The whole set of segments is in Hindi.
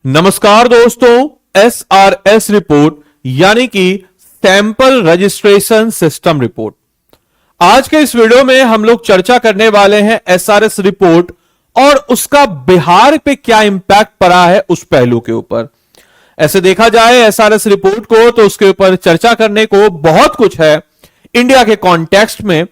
नमस्कार दोस्तों, एसआरएस रिपोर्ट यानी कि सैंपल रजिस्ट्रेशन सिस्टम रिपोर्ट। आज के इस वीडियो में हम लोग चर्चा करने वाले हैं एसआरएस रिपोर्ट और उसका बिहार पे क्या इंपैक्ट पड़ा है उस पहलू के ऊपर। ऐसे देखा जाए एसआरएस रिपोर्ट को तो उसके ऊपर चर्चा करने को बहुत कुछ है इंडिया के कॉन्टेक्स्ट में,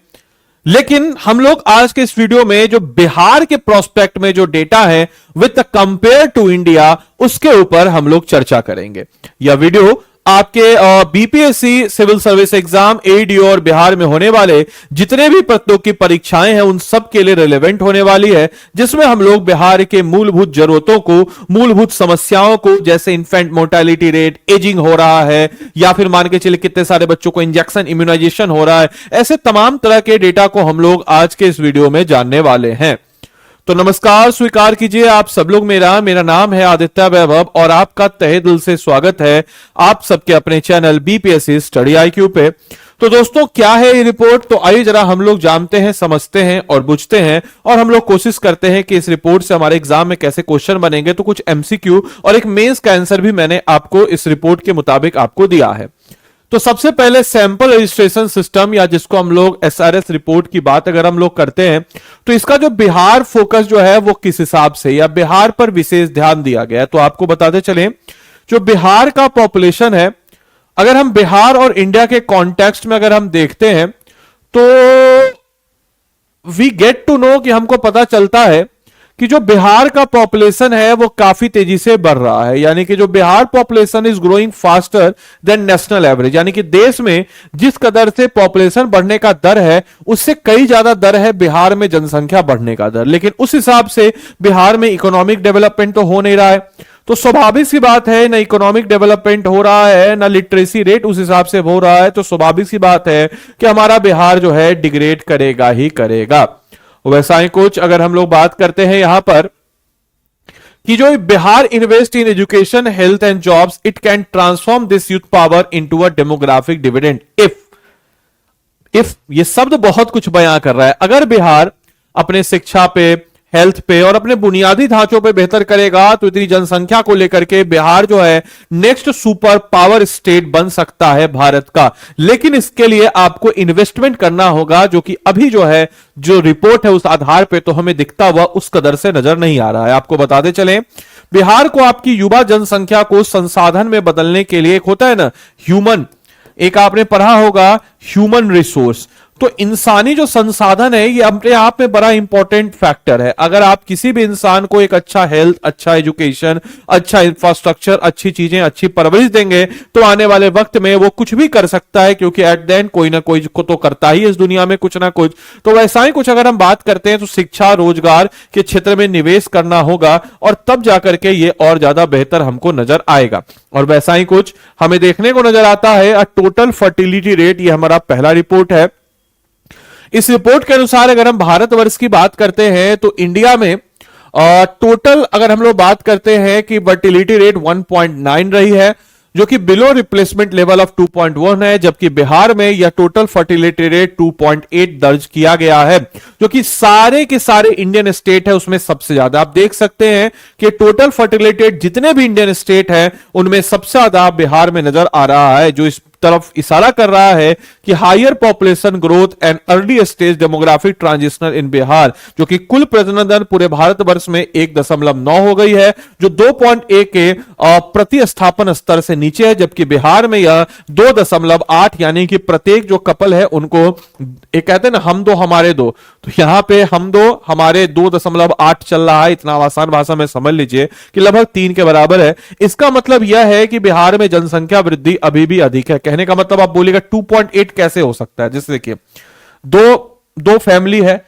लेकिन हम लोग आज के इस वीडियो में जो बिहार के प्रोस्पेक्ट में जो डेटा है विद कंपेयर टू इंडिया उसके ऊपर हम लोग चर्चा करेंगे। यह वीडियो आपके BPSC civil service exam ADO और बिहार में होने वाले जितने भी प्रतियोगी परीक्षाएं हैं उन सब के लिए रिलेवेंट होने वाली है, जिसमें हम लोग बिहार के मूलभूत जरूरतों को, मूलभूत समस्याओं को, जैसे इन्फेंट मोर्टेलिटी रेट, एजिंग हो रहा है या फिर मान के चलिए कितने सारे बच्चों को इंजेक्शन इम्यूनाइजेशन हो रहा है, ऐसे तमाम तरह के डेटा को हम लोग आज के इस वीडियो में जानने वाले हैं। तो नमस्कार स्वीकार कीजिए आप सब लोग मेरा नाम है आदित्य वैभव और आपका तहे दिल से स्वागत है आप सबके अपने चैनल बीपीएससी स्टडी आईक्यू पे। तो दोस्तों क्या है ये रिपोर्ट, तो आइए जरा हम लोग जानते हैं, समझते हैं और बुझते हैं और हम लोग कोशिश करते हैं कि इस रिपोर्ट से हमारे एग्जाम में कैसे क्वेश्चन बनेंगे। तो कुछ एमसीक्यू और एक मेंस का आंसर भी मैंने आपको इस रिपोर्ट के मुताबिक आपको दिया है। तो सबसे पहले सैंपल रजिस्ट्रेशन सिस्टम या जिसको हम लोग एसआरएस रिपोर्ट की बात अगर हम लोग करते हैं तो इसका जो बिहार फोकस जो है वो किस हिसाब से या बिहार पर विशेष ध्यान दिया गया है। तो आपको बताते चले जो बिहार का पॉपुलेशन है, अगर हम बिहार और इंडिया के कॉन्टेक्स्ट में अगर हम देखते हैं तो वी गेट टू नो कि हमको पता चलता है कि जो बिहार का पॉपुलेशन है वो काफी तेजी से बढ़ रहा है, यानी कि जो Bihar population is growing faster than national average, यानी कि देश में जिस कदर से पॉपुलेशन बढ़ने का दर है उससे कई ज्यादा दर है बिहार में जनसंख्या बढ़ने का दर। लेकिन उस हिसाब से बिहार में इकोनॉमिक डेवलपमेंट तो हो नहीं रहा है, तो स्वाभाविक सी बात है ना इकोनॉमिक डेवलपमेंट हो रहा है ना लिटरेसी रेट उस हिसाब से हो रहा है, तो स्वाभाविक सी बात है कि हमारा बिहार जो है डिग्रेड करेगा ही करेगा। वैसा ही कुछ अगर हम लोग बात करते हैं यहां पर कि जो Bihar invest in education health and jobs it can transform this youth power into a demographic dividend. If ये शब्द बहुत कुछ बयां कर रहा है। अगर बिहार अपने शिक्षा पे, हेल्थ पे और अपने बुनियादी ढांचों पे बेहतर करेगा तो इतनी जनसंख्या को लेकर के बिहार जो है नेक्स्ट सुपर पावर स्टेट बन सकता है भारत का। लेकिन इसके लिए आपको इन्वेस्टमेंट करना होगा, जो कि अभी जो है जो रिपोर्ट है उस आधार पे तो हमें दिखता हुआ उस कदर से नजर नहीं आ रहा है। आपको बताते चलें बिहार को आपकी युवा जनसंख्या को संसाधन में बदलने के लिए एक होता है ना ह्यूमन, एक आपने पढ़ा होगा ह्यूमन रिसोर्स, तो इंसानी जो संसाधन है ये अपने आप में बड़ा इंपॉर्टेंट फैक्टर है। अगर आप किसी भी इंसान को एक अच्छा हेल्थ, अच्छा एजुकेशन, अच्छा इंफ्रास्ट्रक्चर, अच्छी चीजें, अच्छी परवरिश देंगे तो आने वाले वक्त में वो कुछ भी कर सकता है, क्योंकि एट द एंड कोई ना कोई को तो करता ही इस दुनिया में कुछ ना कुछ। तो वैसा ही कुछ अगर हम बात करते हैं तो शिक्षा, रोजगार के क्षेत्र में निवेश करना होगा और तब जाकर के ये और ज्यादा बेहतर हमको नजर आएगा। और वैसा ही कुछ हमें देखने को नजर आता है टोटल फर्टिलिटी रेट, ये हमारा पहला रिपोर्ट है। इस रिपोर्ट के अनुसार अगर हम भारतवर्ष की बात करते हैं तो इंडिया में टोटल अगर हम लोग बात करते हैं कि फर्टिलिटी रेट 1.9 रही है, जो कि बिलो रिप्लेसमेंट लेवल ऑफ 2.1 है, जबकि बिहार में यह टोटल फर्टिलिटी रेट 2.8 दर्ज किया गया है, जो कि सारे के सारे इंडियन स्टेट है उसमें सबसे ज्यादा। आप देख सकते हैं कि टोटल फर्टिलिटी रेट जितने भी इंडियन स्टेट है उनमें सबसे ज्यादा बिहार में नजर आ रहा है, जो इस तरफ इशारा कर रहा है कि higher population growth and early stage demographic transitional in Bihar, जो कि कुल प्रजनन दर पूरे भारतवर्ष में 1.9 हो गई है, जो 2.1 के प्रतिस्थापन स्तर से नीचे है, जबकि बिहार में यह 2.8 यानी कि प्रत्येक जो कपल है उनको एक कहते हैं ना हम दो हमारे दो, तो यहां पे हम दो हमारे 2.8 चल रहा है। इतना आसान भाषा में समझ लीजिए कि लगभग 3 के बराबर है। इसका मतलब यह है कि बिहार में जनसंख्या वृद्धि अभी भी अधिक है। कहने का मतलब आप बोलिएगा 2.8 कैसे हो सकता है, जैसे देखिए दो फैमिली है,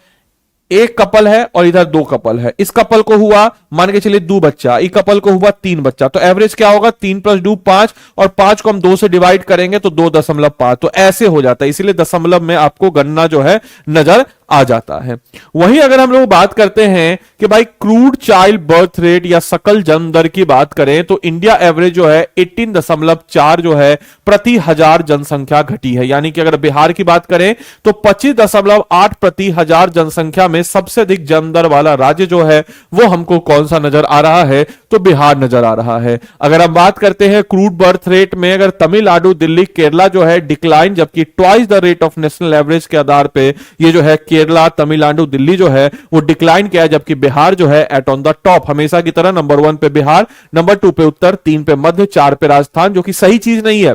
एक कपल है और इधर 2 कपल है, इस कपल को हुआ मान के चलिए 2 बच्चा, इस कपल को हुआ 3 बच्चा, तो एवरेज क्या होगा 3 + 2 5 और 5 को हम 2 से डिवाइड करेंगे तो 2.5, तो ऐसे हो जाता है। इसीलिए दशमलव में आपको गणना जो है नजर आ जाता है। वहीं अगर हम लोग बात करते हैं कि भाई क्रूड चाइल्ड बर्थ रेट या सकल जन्म दर की बात करें तो इंडिया एवरेज जो है 18.4 जो है प्रति हजार जनसंख्या घटी है। यानी कि अगर बिहार की बात करें तो 25.8 प्रति हजार जनसंख्या में सबसे अधिक जन्म दर वाला राज्य जो है वो हमको कौन सा नजर आ रहा है, तो बिहार नजर आ रहा है। अगर हम बात करते हैं क्रूड बर्थ रेट में, अगर तमिलनाडु, दिल्ली, केरला जो है डिक्लाइन, जबकि twice the rate of national average के आधार पे ये जो है केरला, तमिलनाडु, दिल्ली जो है वो डिक्लाइन किया है, जबकि बिहार जो है एट ऑन द टॉप हमेशा की तरह नंबर 1 पे बिहार, नंबर 2 पे उत्तर, 3 पे मध्य, 4 पे राजस्थान, जो कि सही चीज नहीं है।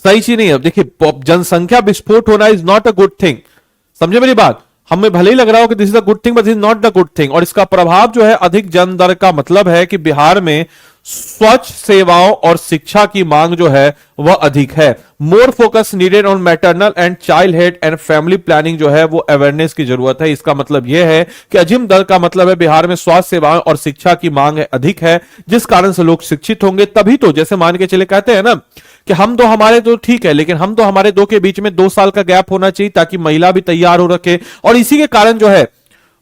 सही चीज नहीं है। देखिए जनसंख्या विस्फोट होना is not a good thing, समझे मेरी बात। हमें भले ही लग रहा हो कि this is a good thing but this is not the good thing. और इसका प्रभाव जो है अधिक जन्म दर का मतलब है कि बिहार में स्वच्छ सेवाओं और शिक्षा की मांग जो है वह अधिक है। More focus needed on maternal and child health and family planning जो है वो अवेयरनेस की जरूरत है। इसका मतलब यह है कि अजीम दर का मतलब है बिहार में स्वास्थ्य सेवाओं और शिक्षा की मांग अधिक है, जिस कारण से लोग शिक्षित होंगे। तभी तो जैसे मान के चले कहते हैं ना कि हम दो हमारे दो ठीक है, लेकिन हम दो हमारे दो के बीच में 2 साल का गैप होना चाहिए ताकि महिला भी तैयार हो रखे। और इसी के कारण जो है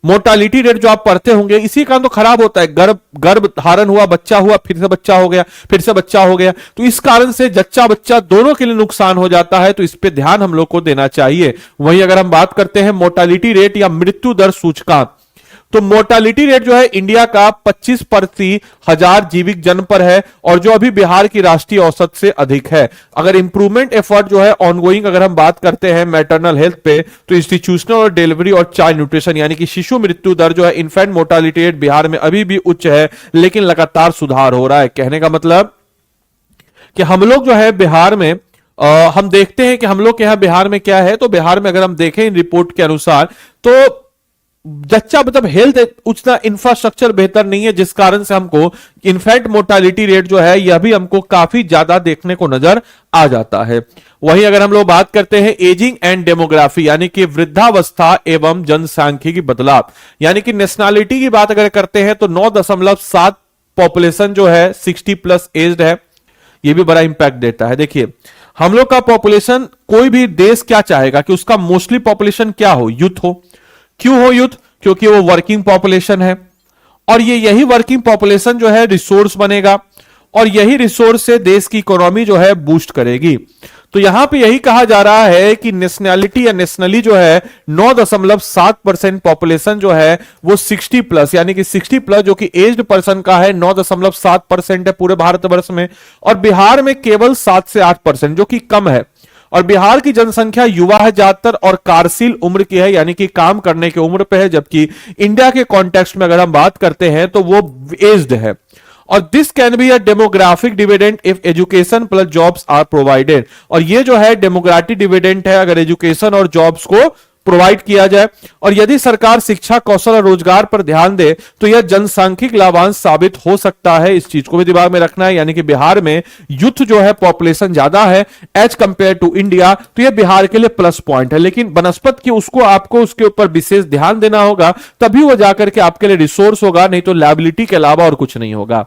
मोर्टालिटी रेट जो आप पढ़ते होंगे, इसी कारण तो खराब होता है। गर्भ धारण हुआ, बच्चा हुआ, फिर से बच्चा हो गया, फिर से बच्चा हो गया, तो इस कारण से जच्चा बच्चा दोनों के लिए नुकसान हो जाता है। तो इस पे ध्यान हम लोग को देना चाहिए। वहीं अगर हम बात करते हैं मोर्टालिटी रेट या मृत्यु दर सूचकांक, तो मोर्टालिटी रेट जो है इंडिया का 25 प्रति हजार जीवित जन्म पर है, और जो अभी बिहार की राष्ट्रीय औसत से अधिक है। अगर इंप्रूवमेंट एफर्ट जो है ऑनगोइंग अगर हम बात करते हैं मैटरनल हेल्थ पे, तो इंस्टीट्यूशनल और डिलीवरी और चाइल्ड न्यूट्रिशन यानी कि शिशु मृत्यु दर जो है इन्फेंट मोर्टालिटी रेट बिहार में अभी भी उच्च है, लेकिन लगातार सुधार हो रहा है। कहने का मतलब कि हम लोग जो है बिहार में हम देखते हैं कि हम लोग के यहां बिहार में क्या है। तो बिहार में अगर हम देखें इन रिपोर्ट के अनुसार तो जच्चा मतलब हेल्थ उतना इंफ्रास्ट्रक्चर बेहतर नहीं है, जिस कारण से हमको इनफैक्ट मोर्टालिटी रेट जो है यह भी हमको काफी ज्यादा देखने को नजर आ जाता है। वहीं अगर हम लोग बात करते हैं एजिंग एंड डेमोग्राफी यानी कि वृद्धावस्था एवं जनसांख्यिकी बदलाव यानी कि नेशनलिटी की बात अगर करते हैं तो 9.7 पॉपुलेशन जो है 60 प्लस एज्ड है। यह भी बड़ा इंपैक्ट देता है। देखिए हम लोग का पॉपुलेशन, कोई भी देश क्या चाहेगा कि उसका मोस्टली पॉपुलेशन क्या हो, यूथ हो। क्यों हो यूथ? क्योंकि वो वर्किंग पॉपुलेशन है, और ये यही वर्किंग पॉपुलेशन जो है रिसोर्स बनेगा, और यही रिसोर्स से देश की इकोनॉमी जो है बूस्ट करेगी। तो यहां पे यही कहा जा रहा है कि नेशनैलिटी या नेशनली जो है 9.7% पॉपुलेशन जो है वो 60 प्लस यानी कि 60 प्लस जो कि एज्ड पर्सन का है 9.7% है पूरे भारतवर्ष में, और बिहार में केवल 7 से 8% जो कि कम है। और बिहार की जनसंख्या युवा है ज्यादातर और कार्यशील उम्र की है यानी कि काम करने की उम्र पे है, जबकि इंडिया के कॉन्टेक्स्ट में अगर हम बात करते हैं तो वो एज्ड है। और this can be a demographic dividend if education plus jobs are provided. और ये जो है डेमोग्राफिक डिविडेंड है अगर एजुकेशन और जॉब्स को प्रोवाइड किया जाए, और यदि सरकार शिक्षा, कौशल और रोजगार पर ध्यान दे तो यह जनसांख्यिक लाभांश साबित हो सकता है। इस चीज को भी दिमाग में रखना है। यानी कि बिहार में यूथ जो है पॉपुलेशन ज्यादा है एज कंपेयर टू इंडिया, तो यह बिहार के लिए प्लस पॉइंट है। लेकिन बनस्पत की उसको आपको उसके ऊपर विशेष ध्यान देना होगा, तभी वो जाकर के आपके लिए रिसोर्स होगा, नहीं तो लायबिलिटी के अलावा और कुछ नहीं होगा।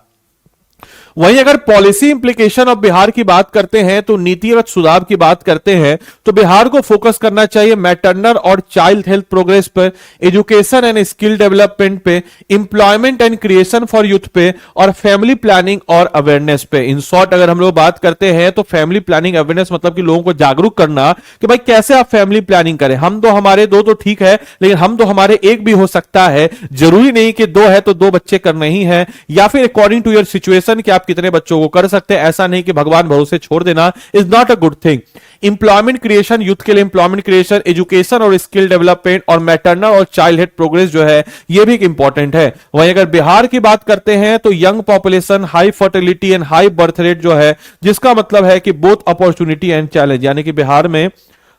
वहीं अगर पॉलिसी इंप्लीकेशन ऑफ बिहार की बात करते हैं तो नीतिगत सुधार की बात करते हैं तो बिहार को फोकस करना चाहिए मैटरनल और चाइल्ड हेल्थ प्रोग्रेस पर, एजुकेशन एंड स्किल डेवलपमेंट पे, employment and creation for youth पे, और फैमिली प्लानिंग और अवेयरनेस पे। इन शॉर्ट अगर हम लोग बात करते हैं तो फैमिली प्लानिंग अवेयरनेस मतलब कि लोगों को जागरूक करना कि भाई कैसे आप फैमिली प्लानिंग करें। हम दो हमारे दो तो ठीक है, लेकिन हम दो हमारे एक भी हो सकता है। जरूरी नहीं कि 2 है तो 2 बच्चे करने ही है, या फिर अकॉर्डिंग टू योर सिचुएशन कि आप कितने बच्चों को कर सकते हैं। ऐसा नहीं कि भगवान भरोसे छोड़ देना is not a good thing. Employment creation, youth के लिए इंप्लॉयमेंट क्रिएशन, एजुकेशन और स्किल डेवलपमेंट, और मैटरनल और चाइल्ड हेल्थ प्रोग्रेस जो है यह भी इंपॉर्टेंट है। वहीं अगर बिहार की बात करते हैं तो young population, high fertility and high birth rate जो है, जिसका मतलब है कि बोथ अपॉर्चुनिटी एंड चैलेंज। यानी कि बिहार में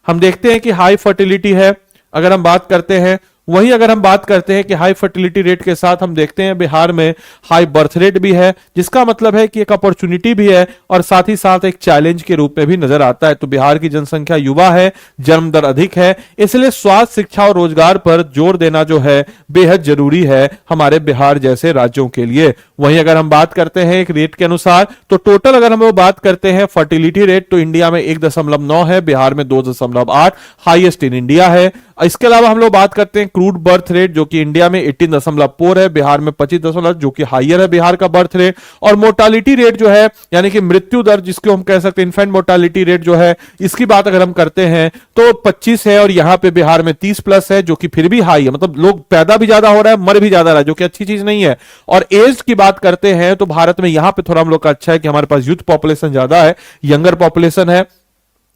हम देखते हैं कि हाई फर्टिलिटी है अगर हम बात करते हैं, वहीं अगर हम बात करते हैं कि हाई फर्टिलिटी रेट के साथ हम देखते हैं बिहार में हाई बर्थ रेट भी है, जिसका मतलब है कि एक अपॉर्चुनिटी भी है और साथ ही साथ एक चैलेंज के रूप में भी नजर आता है। तो बिहार की जनसंख्या युवा है, जन्म दर अधिक है, इसलिए स्वास्थ्य, शिक्षा और रोजगार पर जोर देना जो है बेहद जरूरी है हमारे बिहार जैसे राज्यों के लिए। वहीं अगर हम बात करते हैं एक रेट के अनुसार तो टोटल अगर हम बात करते हैं फर्टिलिटी रेट तो इंडिया में 1.9 है, बिहार में 2.8, हाईएस्ट इन इंडिया है। इसके अलावा हम लोग बात करते हैं क्रूड बर्थ रेट, जो कि इंडिया में 18.4 है, बिहार में 25, जो कि हाइयर है बिहार का बर्थ रेट। और मोर्टालिटी रेट जो है यानी कि मृत्यु दर जिसको हम कह सकते हैं इन्फेंट मोर्टालिटी रेट जो है, इसकी बात अगर हम करते हैं तो 25 है, और यहां पे बिहार में 30+ है, जो कि फिर भी हाई है, मतलब लोग पैदा भी ज्यादा हो रहा है, मर भी ज्यादा रहा है, जो कि अच्छी चीज नहीं है। और एज की बात करते हैं तो भारत में यहां पे थोड़ा हम लोग का अच्छा है कि हमारे पास यूथ पॉपुलेशन ज्यादा है, यंगर पॉपुलेशन है।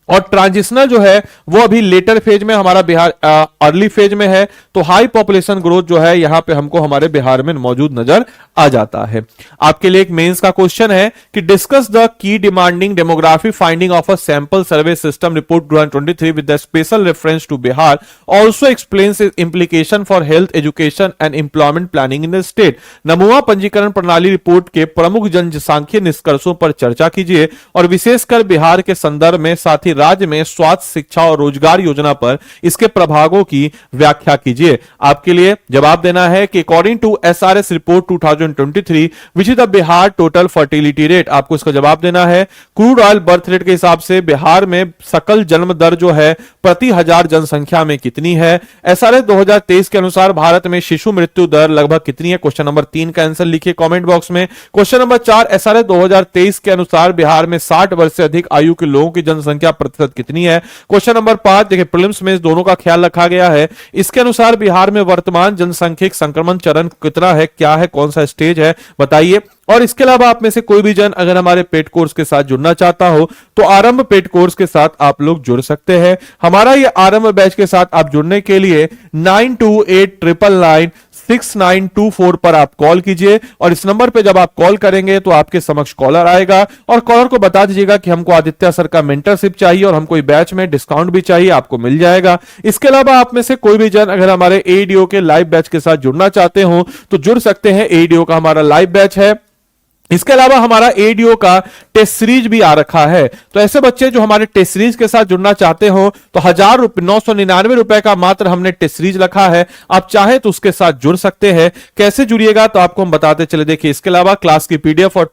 और ट्रांजिशनल जो है वो अभी लेटर फेज में, हमारा बिहार अर्ली फेज में है, तो हाई पॉपुलेशन ग्रोथ जो है यहां पे हमको हमारे बिहार में मौजूद नजर आ जाता है। आपके लिए एक मेंस का क्वेश्चन है कि discuss the key demanding demography finding of a sample survey system report 2023 with the special reference to Bihar, also explains its implication for health education and employment planning in the state. नमूना पंजीकरण प्रणाली रिपोर्ट के प्रमुख जनसांख्यिकीय निष्कर्षों पर चर्चा कीजिए और विशेषकर बिहार के संदर्भ में, साथ ही राज्य में स्वास्थ्य, शिक्षा और रोजगार योजना पर इसके प्रभावों की व्याख्या कीजिए। आपके लिए जवाब देना है कि according to SRS report 2023 which is the Bihar total fertility rate, आपको इसका जवाब देना है क्रूड ऑयल बर्थ रेट के हिसाब से बिहार में सकल जन्म दर जो है प्रति हजार जनसंख्या में कितनी है। एसआरएस 2023 के अनुसार भारत में शिशु मृत्यु दर लगभग कितनी है। क्वेश्चन नंबर 3 का आंसर लिखिए कमेंट बॉक्स में। क्वेश्चन नंबर 4, एसआरएस 2023 के अनुसार बिहार में 60 वर्ष से अधिक आयु के लोगों की जनसंख्या प्रतिशत कितनी है। क्वेश्चन नंबर 5, देखिए प्रीलिम्स में इस दोनों का ख्याल रखा गया है। इसके अनुसार बिहार में वर्तमान जनसंख्यिक संक्रमण चरण कितना है, क्या है, कौन सा स्टेज है, बताइए। और इसके अलावा आप में से कोई भी जन अगर हमारे पेड कोर्स के साथ जुड़ना चाहता हो तो आरंभ पेड कोर्स के साथ आप लोग जुड़ सकते हैं। हमारा ये आरंभ बैच के साथ आप जुड़ने के लिए 9289996924 पर आप कॉल कीजिए, और इस नंबर पे जब आप कॉल करेंगे तो आपके समक्ष कॉलर आएगा, और कॉलर को बता दीजिएगा कि हमको आदित्य सर का मेंटरशिप चाहिए और हमको बैच में डिस्काउंट भी चाहिए, आपको मिल जाएगा। इसके अलावा आप में से कोई भी जन अगर हमारे एडीओ के लाइव बैच के साथ जुड़ना चाहते हो तो जुड़ सकते हैं। एडीओ का हमारा लाइव बैच है। इसके अलावा हमारा एडीओ का टेस्ट सीरीज भी आ रखा है, तो ऐसे बच्चे जो हमारे टेस्ट सीरीज के साथ जुड़ना चाहते हो तो 999 का मात्र हमने टेस्ट सीरीज रखा है, आप चाहे तो उसके साथ जुड़ सकते हैं। कैसे जुड़िएगा तो आपको हम बताते चले। देखिए इसके अलावा क्लास की पीडीएफ और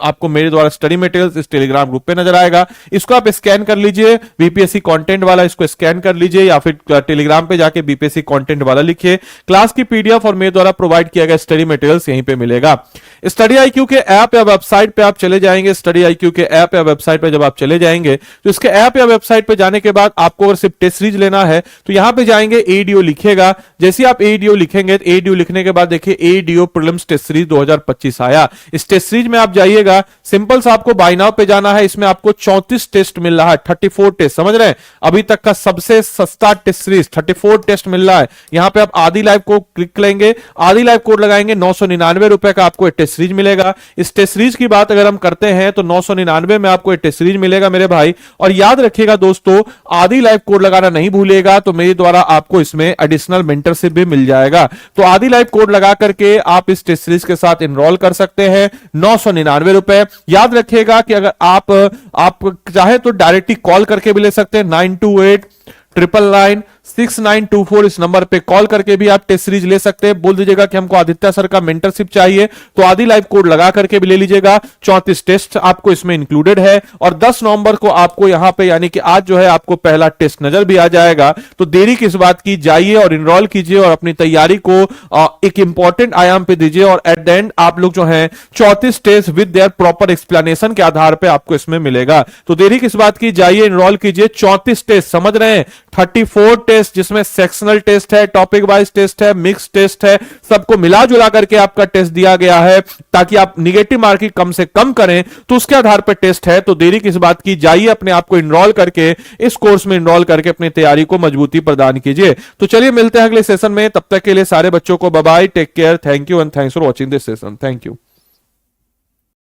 आपको मेरे द्वारा स्टडी मटेरियल्स इस टेलीग्राम ग्रुप पे नजर आएगा, इसको आप स्कैन कर लीजिए, बीपीएससी कंटेंट वाला इसको स्कैन कर लीजिए, या फिर टेलीग्राम पे जाके बीपीएससी कंटेंट वाला लिखिए। क्लास की पीडीएफ और मेरे द्वारा प्रोवाइड किया गया स्टडी मटेरियल्स यहीं पे मिलेगा। स्टडी आईक्यू के ऐप या वेबसाइट पे आप चले जाएंगे, स्टडी आईक्यू के ऐप या वेबसाइट पे जब आप चले जाएंगे तो इसके ऐप या वेबसाइट पे जाने के बाद आपको अगर सिर्फ टेस्ट सीरीज लेना है तो यहां पे जाएंगे, एडीओ लिखिएगा। जैसे आप एडीओ लिखेंगे, एडीओ लिखने के बाद देखिए एडीओ प्रीलिम्स टेस्ट सीरीज 2025 आया। इस टेस्ट सीरीज में आप जाइएगा, सिंपल सा आपको बाय नाउ पे जाना है। इसमें आपको 34 टेस्ट मिल रहा है, 34 टेस्ट, समझ रहे हैं, अभी तक का सबसे सस्ता टेस्ट सीरीज 34 टेस्ट मिल रहा है। यहां पे आप आदि लाइव को क्लिक करेंगे, आदि लाइव कोड लगाएंगे, 999 रुपए का आपको टेस्ट सीरीज मिलेगा। इस टेस्ट सीरीज की बात अगर हम करते हैं तो 999 में आपको टेस्ट सीरीज मिलेगा मेरे भाई। और याद रखिएगा दोस्तों, आदि लाइव कोड लगाना नहीं भूलिएगा, तो मेरे द्वारा आपको इसमें एडिशनल मेंटरशिप भी मिल जाएगा। तो आदि लाइव कोड लगा करके आप इस टेस्ट सीरीज के साथ एनरोल कर सकते हैं, 999 रुपए। याद रखिएगा कि अगर आप चाहे तो डायरेक्टली कॉल करके भी ले सकते हैं, 9289996924 इस नंबर पे कॉल करके भी आप टेस्ट सीरीज ले सकते हैं। बोल दीजिएगा कि हमको आदित्य सर का मेंटरशिप चाहिए, तो आदि लाइव कोड लगा करके भी ले लीजिएगा। 34 टेस्ट आपको इसमें इंक्लूडेड है, और 10 नवंबर को आपको यहां पे यानी कि आज जो है आपको पहला टेस्ट नजर भी आ जाएगा। तो देरी किस बात की, जाइए और इनरोल कीजिए और अपनी तैयारी को एक इंपॉर्टेंट आयाम पे दीजिए, और एट द एंड आप लोग जो है 34 test with their proper explanation के आधार पर आपको इसमें मिलेगा। तो देरी किस बात की, जाइए इनरोल कीजिए। 34 टेस्ट, समझ रहे हैं, 34 टेस्ट जिसमें सेक्शनल टेस्ट है, टॉपिक वाइज टेस्ट है, मिक्स टेस्ट है, सबको मिला जुला करके आपका टेस्ट दिया गया है ताकि आप निगेटिव मार्किंग कम से कम करें, तो उसके आधार पर टेस्ट है। तो देरी किस बात की, जाइए अपने आप को इनरोल करके इस कोर्स में इनरोल करके अपनी तैयारी को मजबूती प्रदान कीजिए। तो चलिए मिलते हैं अगले सेशन में, तब तक के लिए सारे बच्चों को bye bye, take care, thank you and thanks for watching this session, thank you.